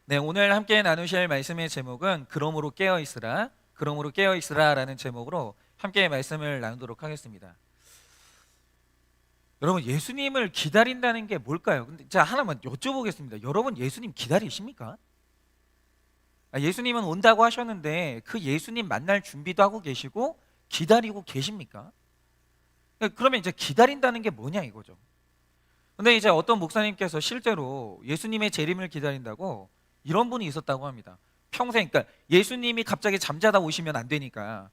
네, 오늘 함께 나누실 말씀의 제목은 그러므로 깨어 있으라, 그러므로 깨어 있으라라는 제목으로 함께 말씀을 나누도록 하겠습니다. 여러분, 예수님을 기다린다는 게 뭘까요? 근데 제가 하나만 여쭤보겠습니다. 여러분, 예수님 기다리십니까? 예수님은 온다고 하셨는데 그 예수님 만날 준비도 하고 계시고 기다리고 계십니까? 그러면 이제 기다린다는 게 뭐냐 이거죠. 근데 이제 어떤 목사님께서 실제로 예수님의 재림을 기다린다고 이런 분이 있었다고 합니다. 평생, 그러니까 예수님이 갑자기 잠자다 오시면 안 되니까,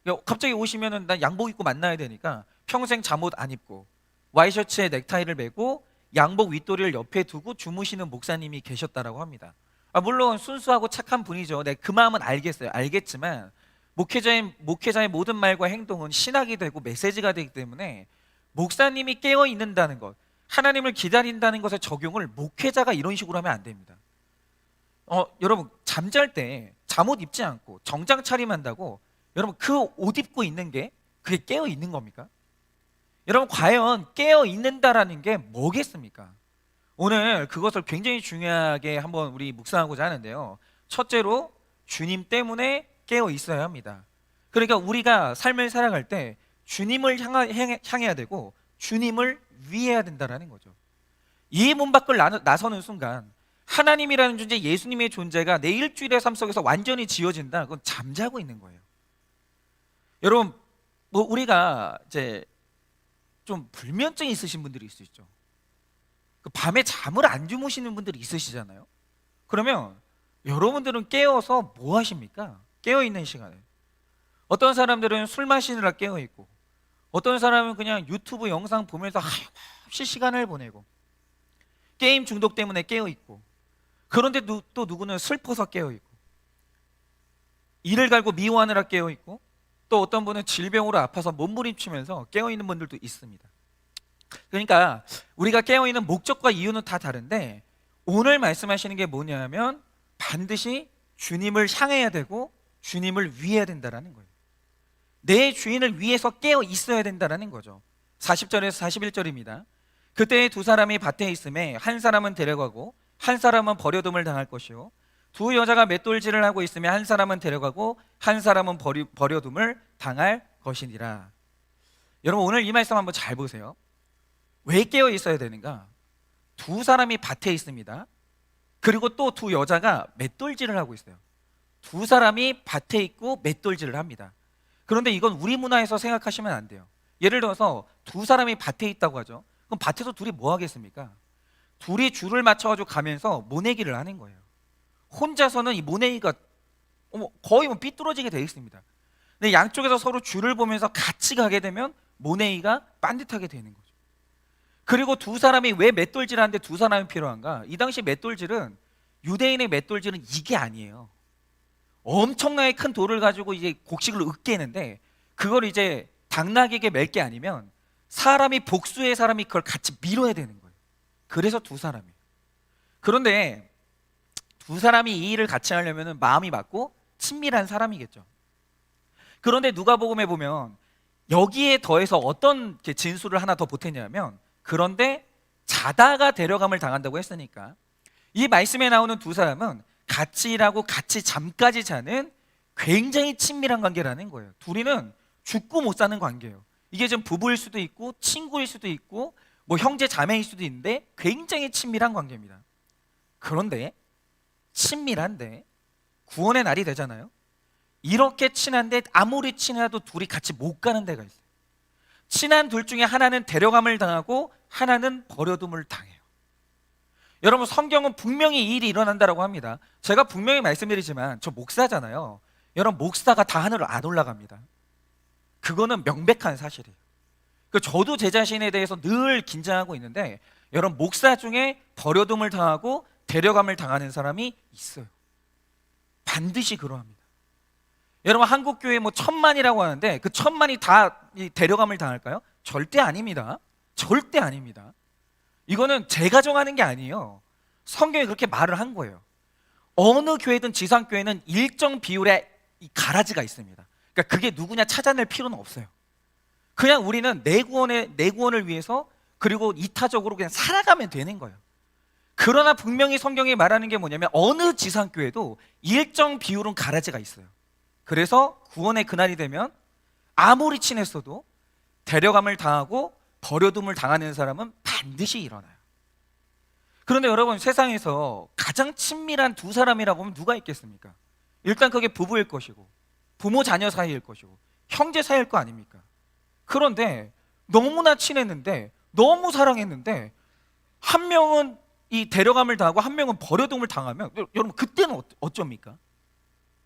그러니까 갑자기 오시면은 난 양복 입고 만나야 되니까 평생 잠옷 안 입고 와이셔츠에 넥타이를 메고 양복 윗도리를 옆에 두고 주무시는 목사님이 계셨다라고 합니다. 물론 순수하고 착한 분이죠. 네, 그 마음은 알겠어요. 알겠지만 목회자의 모든 말과 행동은 신학이 되고 메시지가 되기 때문에 목사님이 깨어 있는다는 것, 하나님을 기다린다는 것의 적용을 목회자가 이런 식으로 하면 안 됩니다. 여러분, 잠잘 때 잠옷 입지 않고 정장 차림한다고 여러분 그 옷 입고 있는 게 그게 깨어 있는 겁니까? 여러분, 과연 깨어 있는다라는 게 뭐겠습니까? 오늘 그것을 굉장히 중요하게 한번 우리 묵상하고자 하는데요. 첫째로 주님 때문에 깨어 있어야 합니다. 그러니까 우리가 삶을 살아갈 때 주님을 향해야 되고 주님을 위해야 된다는 거죠. 이 문 밖을 나서는 순간 하나님이라는 존재, 예수님의 존재가 내 일주일의 삶 속에서 완전히 지워진다. 그건 잠자고 있는 거예요. 여러분, 우리가 이제 좀 불면증이 있으신 분들이 있을 수 있죠. 밤에 잠을 안 주무시는 분들이 있으시잖아요. 그러면 여러분들은 깨어서 뭐 하십니까? 깨어 있는 시간에 어떤 사람들은 술 마시느라 깨어 있고, 어떤 사람은 그냥 유튜브 영상 보면서 하염없이 시간을 보내고, 게임 중독 때문에 깨어 있고, 그런데 또 누구는 슬퍼서 깨어 있고, 이를 갈고 미워하느라 깨어 있고, 또 어떤 분은 질병으로 아파서 몸부림치면서 깨어 있는 분들도 있습니다. 그러니까 우리가 깨어 있는 목적과 이유는 다 다른데 오늘 말씀하시는 게 뭐냐면 반드시 주님을 향해야 되고 주님을 위해야 된다는 거예요. 내 주인을 위해서 깨어 있어야 된다는 거죠. 40절에서 41절입니다. 그때 두 사람이 밭에 있음에 한 사람은 데려가고 한 사람은 버려둠을 당할 것이요, 두 여자가 맷돌질을 하고 있으며 한 사람은 데려가고 한 사람은 버려둠을 당할 것이니라. 여러분, 오늘 이 말씀 한번 잘 보세요. 왜 깨어 있어야 되는가? 두 사람이 밭에 있습니다. 그리고 또 두 여자가 맷돌질을 하고 있어요. 두 사람이 밭에 있고 맷돌질을 합니다. 그런데 이건 우리 문화에서 생각하시면 안 돼요. 예를 들어서 두 사람이 밭에 있다고 하죠. 그럼 밭에서 둘이 뭐 하겠습니까? 둘이 줄을 맞춰가지고 가면서 모내기를 하는 거예요. 혼자서는 이 모내기가 거의 삐뚤어지게 되어 있습니다. 근데 양쪽에서 서로 줄을 보면서 같이 가게 되면 모내기가 빤듯하게 되는 거죠. 그리고 두 사람이 왜 맷돌질하는데 두 사람이 필요한가? 이 당시 맷돌질은, 유대인의 맷돌질은 이게 아니에요. 엄청나게 큰 돌을 가지고 이제 곡식을 으깨는데 그걸 이제 당나귀에게 맬 게 아니면 사람이, 복수의 사람이 그걸 같이 밀어야 되는 거예요. 그래서 두 사람이. 그런데 두 사람이 이 일을 같이 하려면 마음이 맞고 친밀한 사람이겠죠. 그런데 누가복음에 보면 여기에 더해서 어떤 진술을 하나 더 보탰냐면, 그런데 자다가 데려감을 당한다고 했으니까 이 말씀에 나오는 두 사람은 같이 일하고 같이 잠까지 자는 굉장히 친밀한 관계라는 거예요. 둘이는 죽고 못 사는 관계예요. 이게 좀 부부일 수도 있고 친구일 수도 있고 뭐 형제 자매일 수도 있는데 굉장히 친밀한 관계입니다. 그런데 친밀한데 구원의 날이 되잖아요. 이렇게 친한데 아무리 친해도 둘이 같이 못 가는 데가 있어요. 친한 둘 중에 하나는 데려감을 당하고 하나는 버려둠을 당해요. 여러분, 성경은 분명히 이 일이 일어난다고 합니다. 제가 분명히 말씀드리지만 저 목사잖아요. 여러분, 목사가 다 하늘로 안 올라갑니다. 그거는 명백한 사실이에요. 저도 제 자신에 대해서 늘 긴장하고 있는데, 여러분, 목사 중에 버려둠을 당하고 데려감을 당하는 사람이 있어요. 반드시 그러합니다. 여러분, 한국교회 1000만이라고 하는데 그 1000만이 다 데려감을 당할까요? 절대 아닙니다. 절대 아닙니다. 이거는 제가 정하는 게 아니에요. 성경이 그렇게 말을 한 거예요. 어느 교회든 지상교회는 일정 비율의 가라지가 있습니다. 그러니까 그게 누구냐 찾아낼 필요는 없어요. 그냥 우리는 내 구원을 위해서, 그리고 이타적으로 그냥 살아가면 되는 거예요. 그러나 분명히 성경이 말하는 게 뭐냐면 어느 지상교회도 일정 비율은 가라지가 있어요. 그래서 구원의 그날이 되면 아무리 친했어도 데려감을 당하고 버려둠을 당하는 사람은 반드시 일어나요. 그런데 여러분, 세상에서 가장 친밀한 두 사람이라고 하면 누가 있겠습니까? 일단 그게 부부일 것이고, 부모 자녀 사이일 것이고, 형제 사이일 거 아닙니까? 그런데 너무나 친했는데, 너무 사랑했는데, 한 명은 이 데려감을 당하고 한 명은 버려둠을 당하면 여러분, 그때는 어쩝니까?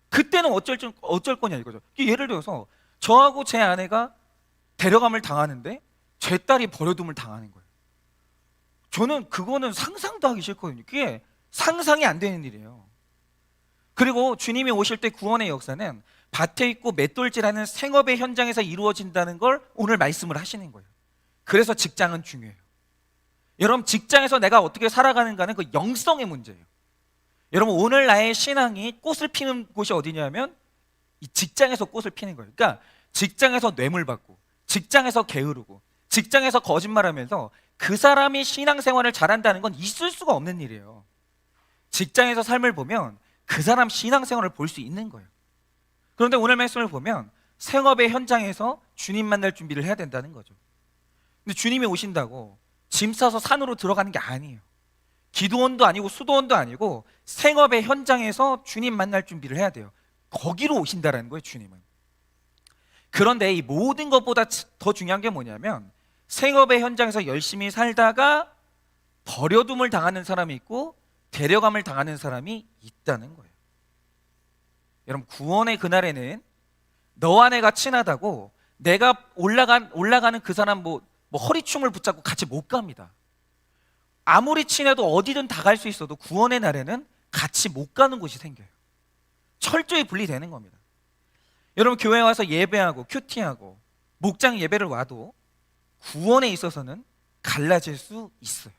그때는 어쩔 거냐 이거죠. 예를 들어서 저하고 제 아내가 데려감을 당하는데 제 딸이 버려둠을 당하는 거예요. 저는 그거는 상상도 하기 싫거든요. 그게 상상이 안 되는 일이에요. 그리고 주님이 오실 때 구원의 역사는 밭에 있고 맷돌질하는 생업의 현장에서 이루어진다는 걸 오늘 말씀을 하시는 거예요. 그래서 직장은 중요해요. 여러분, 직장에서 내가 어떻게 살아가는가는 그 영성의 문제예요. 여러분, 오늘 나의 신앙이 꽃을 피는 곳이 어디냐면 이 직장에서 꽃을 피는 거예요. 그러니까 직장에서 뇌물받고, 직장에서 게으르고, 직장에서 거짓말하면서 그 사람이 신앙생활을 잘한다는 건 있을 수가 없는 일이에요. 직장에서 삶을 보면 그 사람 신앙생활을 볼 수 있는 거예요. 그런데 오늘 말씀을 보면 생업의 현장에서 주님 만날 준비를 해야 된다는 거죠. 근데 주님이 오신다고 짐 싸서 산으로 들어가는 게 아니에요. 기도원도 아니고 수도원도 아니고 생업의 현장에서 주님 만날 준비를 해야 돼요. 거기로 오신다라는 거예요, 주님은. 그런데 이 모든 것보다 더 중요한 게 뭐냐면 생업의 현장에서 열심히 살다가 버려둠을 당하는 사람이 있고 데려감을 당하는 사람이 있다는 거예요. 여러분, 구원의 그날에는 너와 내가 친하다고 내가 올라가는 그 사람 뭐 허리춤을 붙잡고 같이 못 갑니다. 아무리 친해도 어디든 다 갈 수 있어도 구원의 날에는 같이 못 가는 곳이 생겨요. 철저히 분리되는 겁니다. 여러분, 교회 와서 예배하고 큐티하고 목장 예배를 와도 구원에 있어서는 갈라질 수 있어요.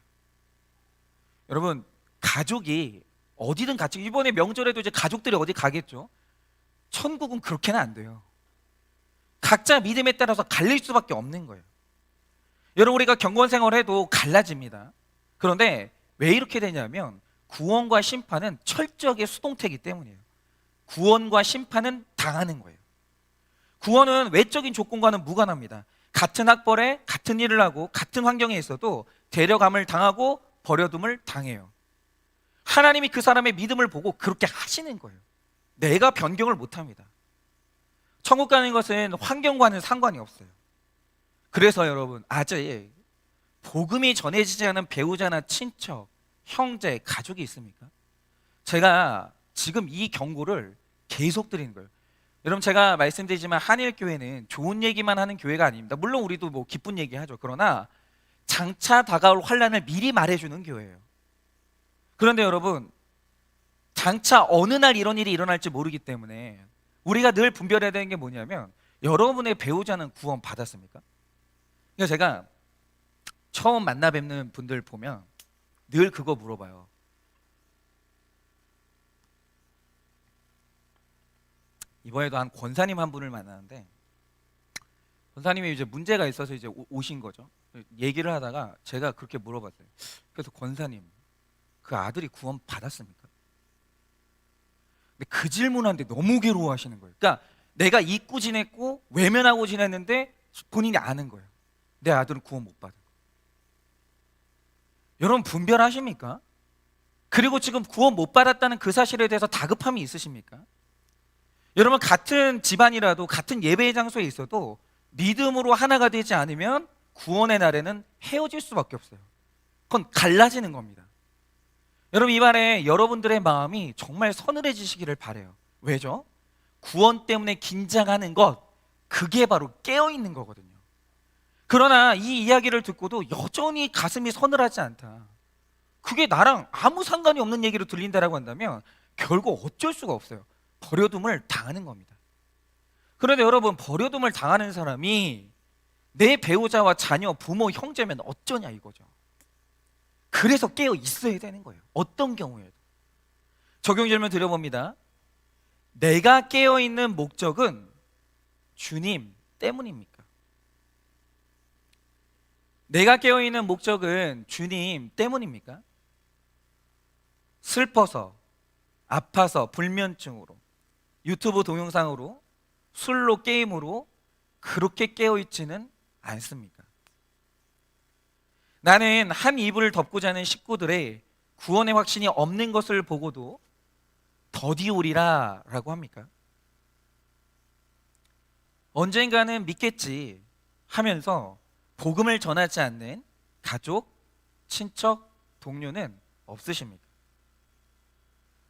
여러분, 가족이 어디든 같이, 이번에 명절에도 이제 가족들이 어디 가겠죠. 천국은 그렇게는 안 돼요. 각자 믿음에 따라서 갈릴 수밖에 없는 거예요. 여러분, 우리가 경건 생활해도 갈라집니다. 그런데 왜 이렇게 되냐면 구원과 심판은 철저하게 수동태이기 때문이에요. 구원과 심판은 당하는 거예요. 구원은 외적인 조건과는 무관합니다. 같은 학벌에 같은 일을 하고 같은 환경에 있어도 데려감을 당하고 버려둠을 당해요. 하나님이 그 사람의 믿음을 보고 그렇게 하시는 거예요. 내가 변경을 못합니다. 천국 가는 것은 환경과는 상관이 없어요. 그래서 여러분, 아직 복음이 전해지지 않은 배우자나 친척, 형제, 가족이 있습니까? 제가 지금 이 경고를 계속 드리는 거예요. 여러분, 제가 말씀드리지만 한일교회는 좋은 얘기만 하는 교회가 아닙니다. 물론 우리도 뭐 기쁜 얘기 하죠. 그러나 장차 다가올 환난을 미리 말해주는 교회예요. 그런데 여러분, 장차 어느 날 이런 일이 일어날지 모르기 때문에 우리가 늘 분별해야 되는 게 뭐냐면 여러분의 배우자는 구원 받았습니까? 그러니까 제가 처음 만나 뵙는 분들 보면 늘 그거 물어봐요. 이번에도 한 권사님 한 분을 만나는데 권사님이 이제 문제가 있어서 이제 오신 거죠. 얘기를 하다가 제가 그렇게 물어봤어요. 그래서 권사님, 그 아들이 구원 받았습니까? 근데 그 질문하는데 너무 괴로워하시는 거예요. 그러니까 내가 잊고 지냈고 외면하고 지냈는데 본인이 아는 거예요. 내 아들은 구원 못 받은 거. 여러분, 분별하십니까? 그리고 지금 구원 못 받았다는 그 사실에 대해서 다급함이 있으십니까? 여러분, 같은 집안이라도 같은 예배의 장소에 있어도 믿음으로 하나가 되지 않으면 구원의 날에는 헤어질 수밖에 없어요. 그건 갈라지는 겁니다. 여러분, 이 말에 여러분들의 마음이 정말 서늘해지시기를 바라요. 왜죠? 구원 때문에 긴장하는 것, 그게 바로 깨어있는 거거든요. 그러나 이 이야기를 듣고도 여전히 가슴이 서늘하지 않다. 그게 나랑 아무 상관이 없는 얘기로 들린다라고 한다면 결국 어쩔 수가 없어요. 버려둠을 당하는 겁니다. 그런데 여러분, 버려둠을 당하는 사람이 내 배우자와 자녀, 부모, 형제면 어쩌냐 이거죠. 그래서 깨어 있어야 되는 거예요. 어떤 경우에도. 적용 질문 드려봅니다. 내가 깨어 있는 목적은 주님 때문입니까? 내가 깨어 있는 목적은 주님 때문입니까? 슬퍼서, 아파서, 불면증으로, 유튜브 동영상으로, 술로, 게임으로 그렇게 깨어있지는 않습니까? 나는 한 이불을 덮고 자는 식구들의 구원의 확신이 없는 것을 보고도 더디오리라 라고 합니까? 언젠가는 믿겠지 하면서 복음을 전하지 않는 가족, 친척, 동료는 없으십니까?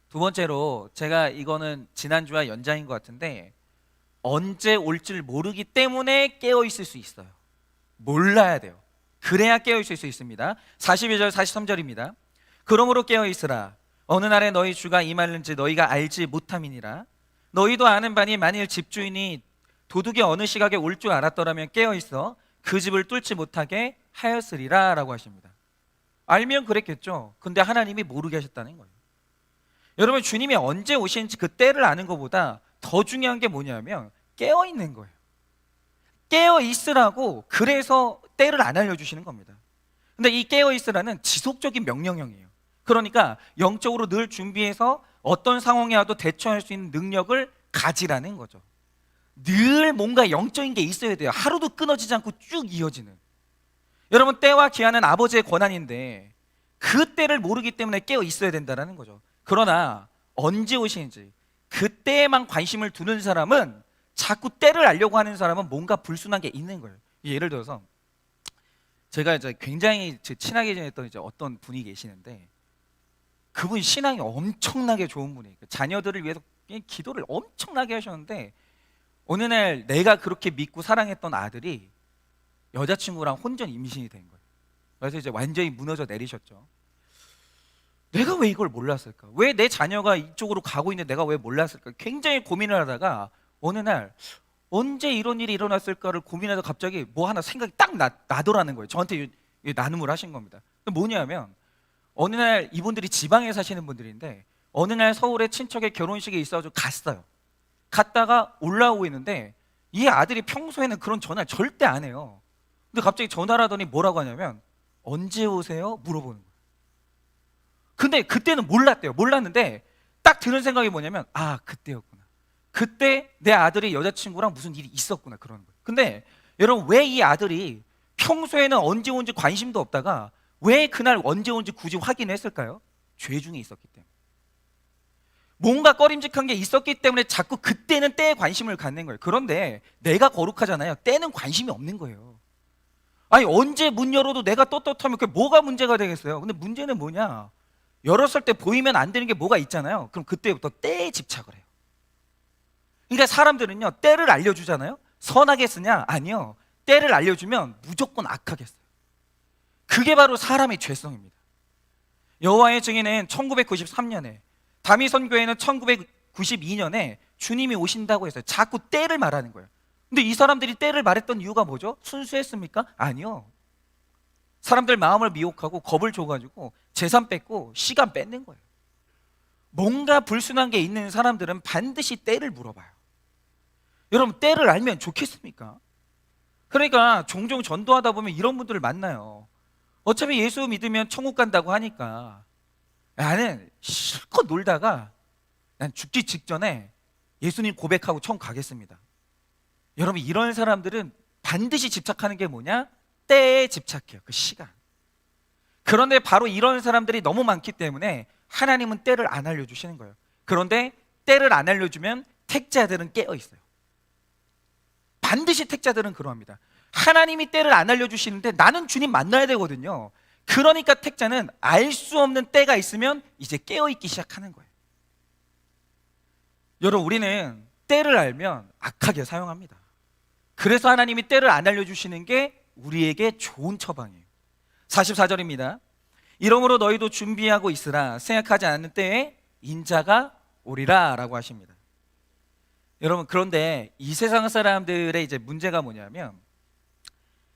두 번째로, 제가 이거는 지난주와 연장인 것 같은데, 언제 올 줄 모르기 때문에 깨어 있을 수 있어요. 몰라야 돼요. 그래야 깨어 있을 수 있습니다. 42절 43절입니다. 그러므로 깨어 있으라. 어느 날에 너희 주가 임하는지 너희가 알지 못함이니라. 너희도 아는 바니 만일 집주인이 도둑이 어느 시각에 올 줄 알았더라면 깨어 있어 그 집을 뚫지 못하게 하였으리라 라고 하십니다. 알면 그랬겠죠. 근데 하나님이 모르게 하셨다는 거예요. 여러분, 주님이 언제 오시는지 그 때를 아는 것보다 더 중요한 게 뭐냐면 깨어 있는 거예요. 깨어 있으라고, 그래서 때를 안 알려주시는 겁니다. 근데 이 깨어 있으라는 지속적인 명령형이에요. 그러니까 영적으로 늘 준비해서 어떤 상황에 와도 대처할 수 있는 능력을 가지라는 거죠. 늘 뭔가 영적인 게 있어야 돼요. 하루도 끊어지지 않고 쭉 이어지는. 여러분, 때와 기한은 아버지의 권한인데 그 때를 모르기 때문에 깨어 있어야 된다는 거죠. 그러나 언제 오시는지 그때에만 관심을 두는 사람은, 자꾸 때를 알려고 하는 사람은 뭔가 불순한 게 있는 거예요. 예를 들어서 제가 이제 굉장히 친하게 지냈던 이제 어떤 분이 계시는데, 그분 신앙이 엄청나게 좋은 분이에요. 자녀들을 위해서 기도를 엄청나게 하셨는데, 어느 날 내가 그렇게 믿고 사랑했던 아들이 여자친구랑 혼전 임신이 된 거예요. 그래서 이제 완전히 무너져 내리셨죠. 내가 왜 이걸 몰랐을까? 왜 내 자녀가 이쪽으로 가고 있는데 내가 왜 몰랐을까? 굉장히 고민을 하다가 어느 날 언제 이런 일이 일어났을까를 고민하다 갑자기 뭐 하나 생각이 딱 나더라는 거예요. 저한테 나눔을 하신 겁니다. 뭐냐면, 어느 날 이분들이 지방에 사시는 분들인데 어느 날 서울에 친척의 결혼식에 있어가지고 갔어요. 갔다가 올라오고 있는데 이 아들이 평소에는 그런 전화를 절대 안 해요. 근데 갑자기 전화를 하더니 뭐라고 하냐면, 언제 오세요? 물어보는 거예요. 근데 그때는 몰랐대요. 몰랐는데 딱 드는 생각이 뭐냐면, 아, 그때였구나. 그때 내 아들이 여자친구랑 무슨 일이 있었구나, 그러는 거예요. 근데 여러분, 왜 이 아들이 평소에는 언제 온지 관심도 없다가 왜 그날 언제 온지 굳이 확인했을까요? 죄 중에 있었기 때문에. 뭔가 꺼림직한 게 있었기 때문에 자꾸 그때는 때에 관심을 갖는 거예요. 그런데 내가 거룩하잖아요. 때는 관심이 없는 거예요. 아니, 언제 문 열어도 내가 떳떳하면 그게 뭐가 문제가 되겠어요? 근데 문제는 뭐냐? 열었을 때 보이면 안 되는 게 뭐가 있잖아요. 그럼 그때부터 때에 집착을 해요. 그러니까 사람들은요, 때를 알려주잖아요. 선하게 쓰냐? 아니요. 때를 알려주면 무조건 악하게 써요. 그게 바로 사람의 죄성입니다. 여호와의 증인은 1993년에, 다미 선교회는 1992년에 주님이 오신다고 했어요. 자꾸 때를 말하는 거예요. 근데 이 사람들이 때를 말했던 이유가 뭐죠? 순수했습니까? 아니요. 사람들 마음을 미혹하고 겁을 줘가지고 재산 뺏고 시간 뺏는 거예요. 뭔가 불순한 게 있는 사람들은 반드시 때를 물어봐요. 여러분, 때를 알면 좋겠습니까? 그러니까 종종 전도하다 보면 이런 분들을 만나요. 어차피 예수 믿으면 천국 간다고 하니까 나는 실컷 놀다가 난 죽기 직전에 예수님 고백하고 천국 가겠습니다. 여러분, 이런 사람들은 반드시 집착하는 게 뭐냐? 때에 집착해요. 그 시간. 그런데 바로 이런 사람들이 너무 많기 때문에 하나님은 때를 안 알려주시는 거예요. 그런데 때를 안 알려주면 택자들은 깨어 있어요. 반드시 택자들은 그러합니다. 하나님이 때를 안 알려주시는데 나는 주님 만나야 되거든요. 그러니까 택자는 알 수 없는 때가 있으면 이제 깨어있기 시작하는 거예요. 여러분, 우리는 때를 알면 악하게 사용합니다. 그래서 하나님이 때를 안 알려주시는 게 우리에게 좋은 처방이에요. 44절입니다. 이러므로 너희도 준비하고 있으라. 생각하지 않는 때에 인자가 오리라 라고 하십니다. 여러분, 그런데 이 세상 사람들의 이제 문제가 뭐냐면,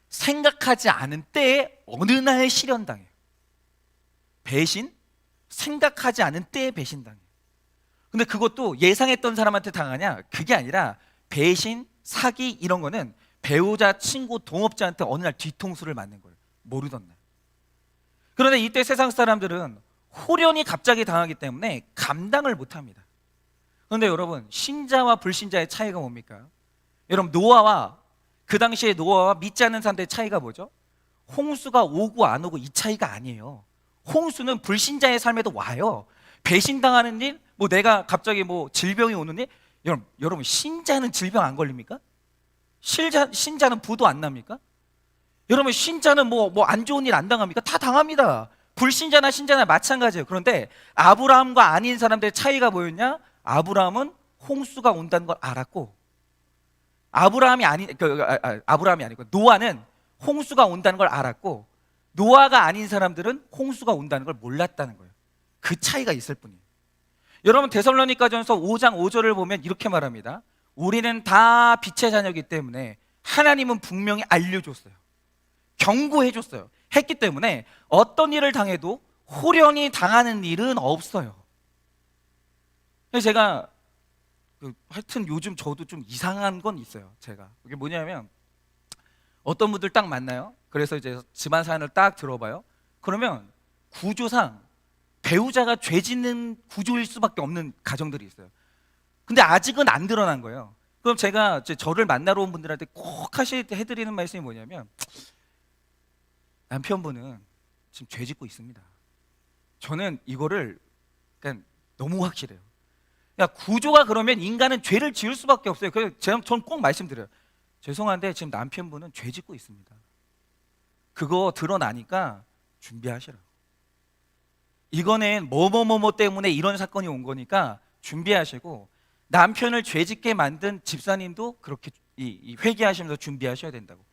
생각하지 않은 때에 어느 날 실현당해요. 배신? 생각하지 않은 때에 배신당해요. 근데 그것도 예상했던 사람한테 당하냐? 그게 아니라 배신, 사기 이런 거는 배우자, 친구, 동업자한테 어느 날 뒤통수를 맞는 거예요. 모르던 날. 그런데 이때 세상 사람들은 호련히 갑자기 당하기 때문에 감당을 못합니다. 그런데 여러분, 신자와 불신자의 차이가 뭡니까? 여러분, 노아와 그 당시에 노아와 믿지 않는 사람들의 차이가 뭐죠? 홍수가 오고 안 오고 이 차이가 아니에요. 홍수는 불신자의 삶에도 와요. 배신당하는 일, 뭐 내가 갑자기 뭐 질병이 오는 일. 여러분 신자는 질병 안 걸립니까? 신자는 부도 안 납니까? 여러분 신자는 뭐 안 좋은 일 안 당합니까? 다 당합니다. 불신자나 신자나 마찬가지예요. 그런데 아브라함과 아닌 사람들의 차이가 뭐였냐? 아브라함은 홍수가 온다는 걸 알았고, 아브라함이 아니고 노아는 홍수가 온다는 걸 알았고, 노아가 아닌 사람들은 홍수가 온다는 걸 몰랐다는 거예요. 그 차이가 있을 뿐이에요. 여러분 데살로니가전서 5장 5절을 보면 이렇게 말합니다. 우리는 다 빛의 자녀이기 때문에 하나님은 분명히 알려줬어요. 경고해줬어요. 했기 때문에 어떤 일을 당해도 호련히 당하는 일은 없어요. 그래서 제가 하여튼 요즘 저도 좀 이상한 건 있어요. 제가 이게 뭐냐면, 어떤 분들 딱 만나요. 그래서 이제 집안 사연을 딱 들어봐요. 그러면 구조상 배우자가 죄 짓는 구조일 수밖에 없는 가정들이 있어요. 근데 아직은 안 드러난 거예요. 그럼 제가 이제 저를 만나러 온 분들한테 꼭 해드리는 말씀이 뭐냐면, 남편분은 지금 죄 짓고 있습니다. 저는 이거를 그냥 너무 확실해요. 구조가 그러면 인간은 죄를 지을 수밖에 없어요. 그래서 저는 꼭 말씀드려요. 죄송한데 지금 남편분은 죄 짓고 있습니다. 그거 드러나니까 준비하시라고. 이거는 뭐뭐뭐뭐 때문에 이런 사건이 온 거니까 준비하시고, 남편을 죄 짓게 만든 집사님도 그렇게 회개하시면서 준비하셔야 된다고.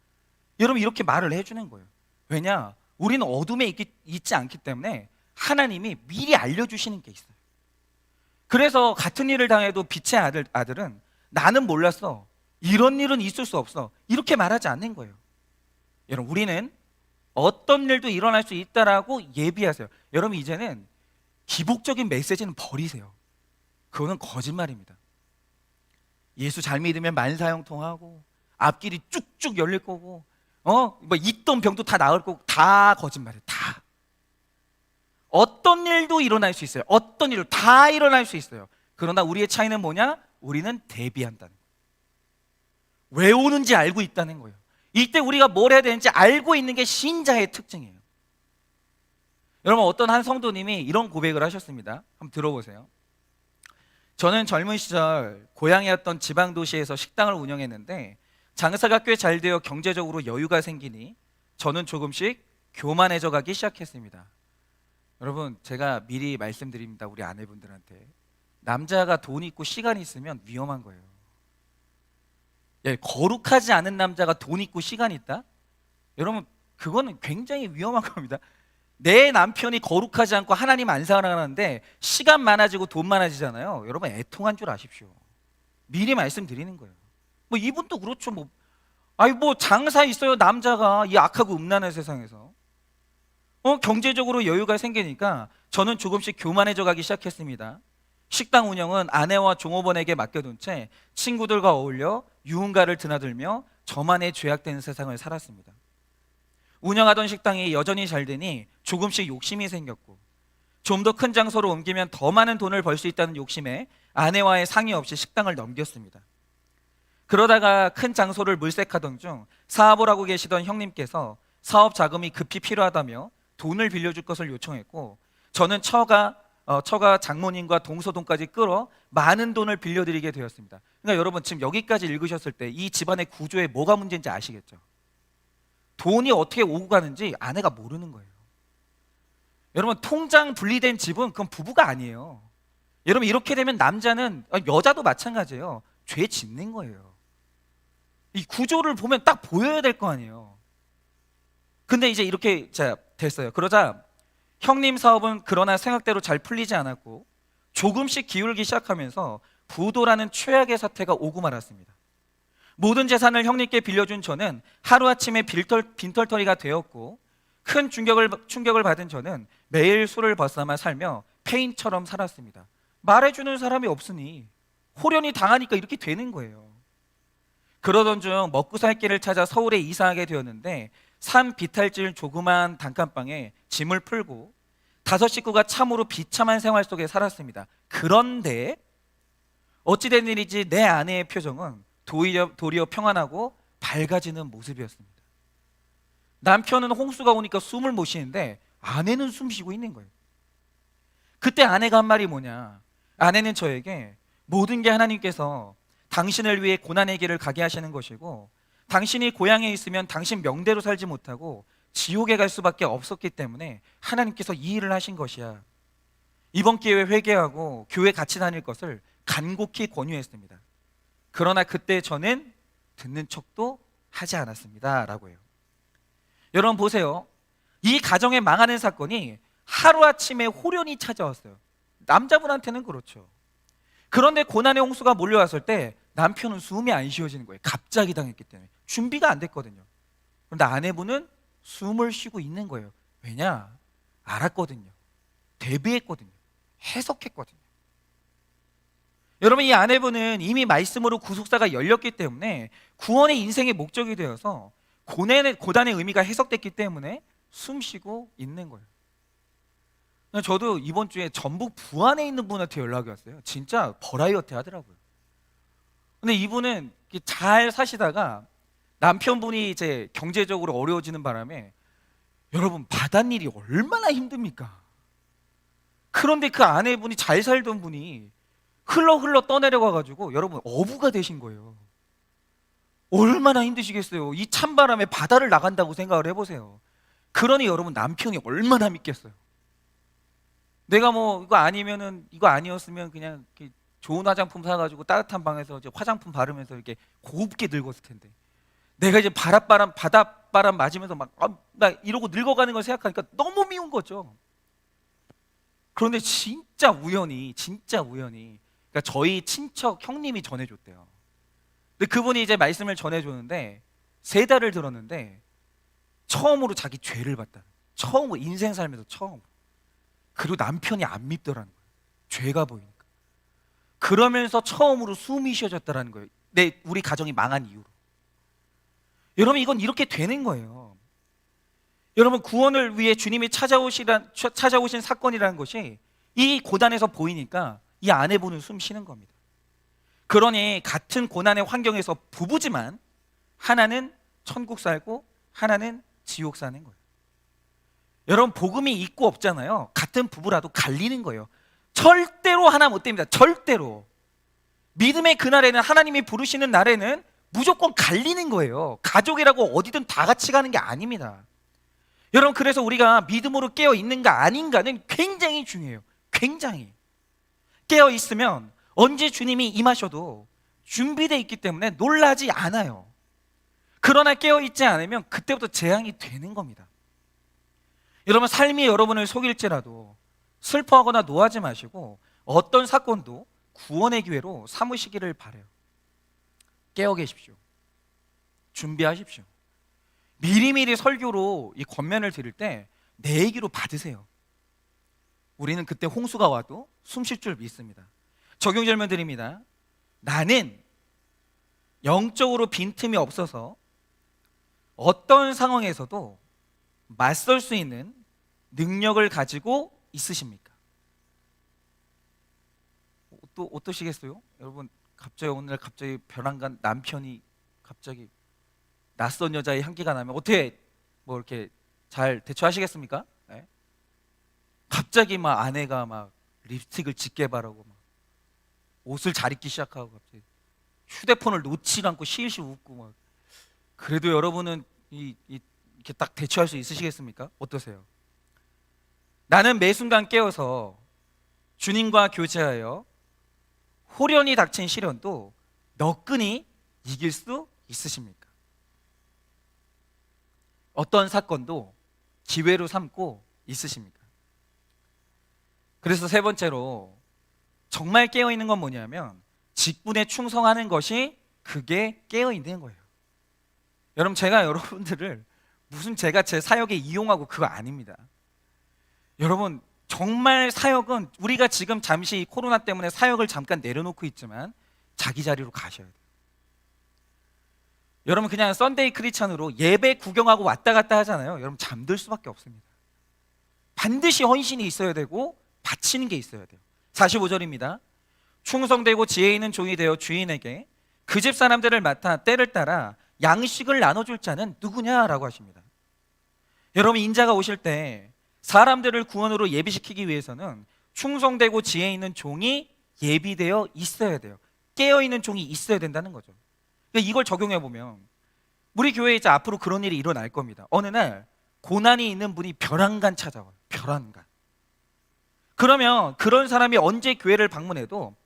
여러분 이렇게 말을 해주는 거예요. 왜냐? 우리는 어둠에 있지 않기 때문에 하나님이 미리 알려주시는 게 있어요. 그래서 같은 일을 당해도 빛의 아들은 나는 몰랐어, 이런 일은 있을 수 없어, 이렇게 말하지 않는 거예요. 여러분 우리는 어떤 일도 일어날 수 있다라고 예비하세요. 여러분 이제는 기복적인 메시지는 버리세요. 그거는 거짓말입니다. 예수 잘 믿으면 만사형통하고 앞길이 쭉쭉 열릴 거고 뭐 있던 병도 다 나을 거고, 다 거짓말이에요. 다. 어떤 일도 일어날 수 있어요. 어떤 일도 다 일어날 수 있어요. 그러나 우리의 차이는 뭐냐? 우리는 대비한다는 거예요. 왜 오는지 알고 있다는 거예요. 이때 우리가 뭘 해야 되는지 알고 있는 게 신자의 특징이에요. 여러분 어떤 한 성도님이 이런 고백을 하셨습니다. 한번 들어보세요. 저는 젊은 시절 고향이었던 지방 도시에서 식당을 운영했는데 장사가 꽤 잘 되어 경제적으로 여유가 생기니 저는 조금씩 교만해져 가기 시작했습니다. 여러분 제가 미리 말씀드립니다. 우리 아내분들한테, 남자가 돈 있고 시간 있으면 위험한 거예요. 거룩하지 않은 남자가 돈 있고 시간 있다? 여러분 그거는 굉장히 위험한 겁니다. 내 남편이 거룩하지 않고 하나님 안 사랑하는데 시간 많아지고 돈 많아지잖아요. 여러분 애통한 줄 아십시오. 미리 말씀드리는 거예요. 뭐 이분도 그렇죠. 뭐 장사 있어요. 남자가 이 악하고 음란한 세상에서 경제적으로 여유가 생기니까 저는 조금씩 교만해져 가기 시작했습니다. 식당 운영은 아내와 종업원에게 맡겨둔 채 친구들과 어울려 유흥가를 드나들며 저만의 죄악된 세상을 살았습니다. 운영하던 식당이 여전히 잘 되니 조금씩 욕심이 생겼고, 좀 더 큰 장소로 옮기면 더 많은 돈을 벌 수 있다는 욕심에 아내와의 상의 없이 식당을 넘겼습니다. 그러다가 큰 장소를 물색하던 중 사업을 하고 계시던 형님께서 사업 자금이 급히 필요하다며 돈을 빌려줄 것을 요청했고, 저는 처가 장모님과 동서동까지 끌어 많은 돈을 빌려드리게 되었습니다. 그러니까 여러분 지금 여기까지 읽으셨을 때 이 집안의 구조에 뭐가 문제인지 아시겠죠? 돈이 어떻게 오고 가는지 아내가 모르는 거예요. 여러분 통장 분리된 집은 그건 부부가 아니에요. 여러분 이렇게 되면 남자는, 여자도 마찬가지예요. 죄 짓는 거예요. 이 구조를 보면 딱 보여야 될 거 아니에요. 근데 이제 이렇게 됐어요. 그러자 형님 사업은 그러나 생각대로 잘 풀리지 않았고 조금씩 기울기 시작하면서 부도라는 최악의 사태가 오고 말았습니다. 모든 재산을 형님께 빌려준 저는 하루아침에 빈털터리가 되었고, 큰 충격을 받은 저는 매일 술을 벗삼아 살며 폐인처럼 살았습니다. 말해주는 사람이 없으니 호련히 당하니까 이렇게 되는 거예요. 그러던 중 먹고 살 길을 찾아 서울에 이사하게 되었는데 산 비탈질 조그만 단칸방에 짐을 풀고 다섯 식구가 참으로 비참한 생활 속에 살았습니다. 그런데 어찌된 일인지 내 아내의 표정은 도리어 평안하고 밝아지는 모습이었습니다. 남편은 홍수가 오니까 숨을 못 쉬는데 아내는 숨 쉬고 있는 거예요. 그때 아내가 한 말이 뭐냐, 아내는 저에게 모든 게 하나님께서 당신을 위해 고난의 길을 가게 하시는 것이고, 당신이 고향에 있으면 당신 명대로 살지 못하고 지옥에 갈 수밖에 없었기 때문에 하나님께서 이 일을 하신 것이야. 이번 기회에 회개하고 교회 같이 다닐 것을 간곡히 권유했습니다. 그러나 그때 저는 듣는 척도 하지 않았습니다 라고 해요. 여러분 보세요. 이 가정에 망하는 사건이 하루아침에 호련히 찾아왔어요. 남자분한테는 그렇죠. 그런데 고난의 홍수가 몰려왔을 때 남편은 숨이 안 쉬어지는 거예요. 갑자기 당했기 때문에 준비가 안 됐거든요. 그런데 아내분은 숨을 쉬고 있는 거예요. 왜냐? 알았거든요. 대비했거든요. 해석했거든요. 여러분, 이 아내분은 이미 말씀으로 구속사가 열렸기 때문에 구원의 인생의 목적이 되어서 고난의 의미가 해석됐기 때문에 숨 쉬고 있는 거예요. 저도 이번 주에 전북 부안에 있는 분한테 연락이 왔어요. 진짜 버라이어티 하더라고요. 근데 이분은 잘 사시다가 남편분이 이제 경제적으로 어려워지는 바람에, 여러분 바닷일이 얼마나 힘듭니까? 그런데 그 아내분이 잘 살던 분이 흘러 떠내려가가지고 여러분 어부가 되신 거예요. 얼마나 힘드시겠어요. 이 찬바람에 바다를 나간다고 생각을 해보세요. 그러니 여러분 남편이 얼마나 믿겠어요. 내가 뭐 이거 아니었으면 그냥 이렇게 좋은 화장품 사가지고 따뜻한 방에서 이제 화장품 바르면서 이렇게 곱게 늙었을 텐데, 내가 이제 바닷바람 맞으면서 나 이러고 늙어가는 걸 생각하니까 너무 미운 거죠. 그런데 진짜 우연히 그러니까 저희 친척 형님이 전해줬대요. 근데 그분이 이제 말씀을 전해줬는데 3달을 들었는데 처음으로 자기 죄를 봤다. 처음으로 인생 살면서 처음. 그리고 남편이 안 믿더라는 거예요. 죄가 보이니까. 그러면서 처음으로 숨이 쉬어졌다라는 거예요. 우리 가정이 망한 이유로. 여러분 이건 이렇게 되는 거예요. 여러분 구원을 위해 주님이 찾아오신 사건이라는 것이 이 고단에서 보이니까 이 아내분은 숨 쉬는 겁니다. 그러니 같은 고난의 환경에서 부부지만 하나는 천국 살고 하나는 지옥 사는 거예요. 여러분 복음이 있고 없잖아요. 같은 부부라도 갈리는 거예요. 절대로 하나 못 됩니다. 절대로. 믿음의 그날에는, 하나님이 부르시는 날에는 무조건 갈리는 거예요. 가족이라고 어디든 다 같이 가는 게 아닙니다. 여러분 그래서 우리가 믿음으로 깨어 있는가 아닌가는 굉장히 중요해요. 굉장히. 깨어 있으면 언제 주님이 임하셔도 준비되어 있기 때문에 놀라지 않아요. 그러나 깨어 있지 않으면 그때부터 재앙이 되는 겁니다. 여러분 삶이 여러분을 속일지라도 슬퍼하거나 노하지 마시고 어떤 사건도 구원의 기회로 삼으시기를 바라요. 깨어 계십시오. 준비하십시오. 미리미리 설교로 이 권면을 드릴 때 내 얘기로 받으세요. 우리는 그때 홍수가 와도 숨 쉴 줄 믿습니다. 적용 질문 드립니다. 나는 영적으로 빈틈이 없어서 어떤 상황에서도 맞설 수 있는 능력을 가지고 있으십니까? 또 어떠시겠어요? 여러분 오늘 갑자기 벼랑간 남편이 갑자기 낯선 여자의 향기가 나면 어떻게 뭐 이렇게 잘 대처하시겠습니까? 네? 갑자기 막 아내가 막 립스틱을 짙게 바르고 막 옷을 잘 입기 시작하고 갑자기 휴대폰을 놓지 않고 실실 웃고 막, 그래도 여러분은 이렇게 딱 대처할 수 있으시겠습니까? 어떠세요? 나는 매 순간 깨어서 주님과 교제하여 호련히 닥친 시련도 너끈히 이길 수 있으십니까? 어떤 사건도 기회로 삼고 있으십니까? 그래서 세 번째로 정말 깨어있는 건 뭐냐면 직분에 충성하는 것이 그게 깨어있는 거예요. 여러분 제가 여러분들을 제가 제 사역에 이용하고 그거 아닙니다. 여러분 정말 사역은 우리가 지금 잠시 코로나 때문에 사역을 잠깐 내려놓고 있지만 자기 자리로 가셔야 돼요. 여러분 그냥 썬데이 크리스찬으로 예배 구경하고 왔다 갔다 하잖아요. 여러분 잠들 수밖에 없습니다. 반드시 헌신이 있어야 되고 바치는 게 있어야 돼요. 45절입니다. 충성되고 지혜 있는 종이 되어 주인에게 그 집 사람들을 맡아 때를 따라 양식을 나눠줄 자는 누구냐라고 하십니다. 여러분, 인자가 오실 때 사람들을 구원으로 예비시키기 위해서는 충성되고 지혜 있는 종이 예비되어 있어야 돼요. 깨어있는 종이 있어야 된다는 거죠. 그러니까 이걸 적용해 보면 우리 교회에 이제 앞으로 그런 일이 일어날 겁니다. 어느 날 고난이 있는 분이 벼랑간 찾아와요. 벼랑간. 그러면 그런 사람이 언제 교회를 방문해도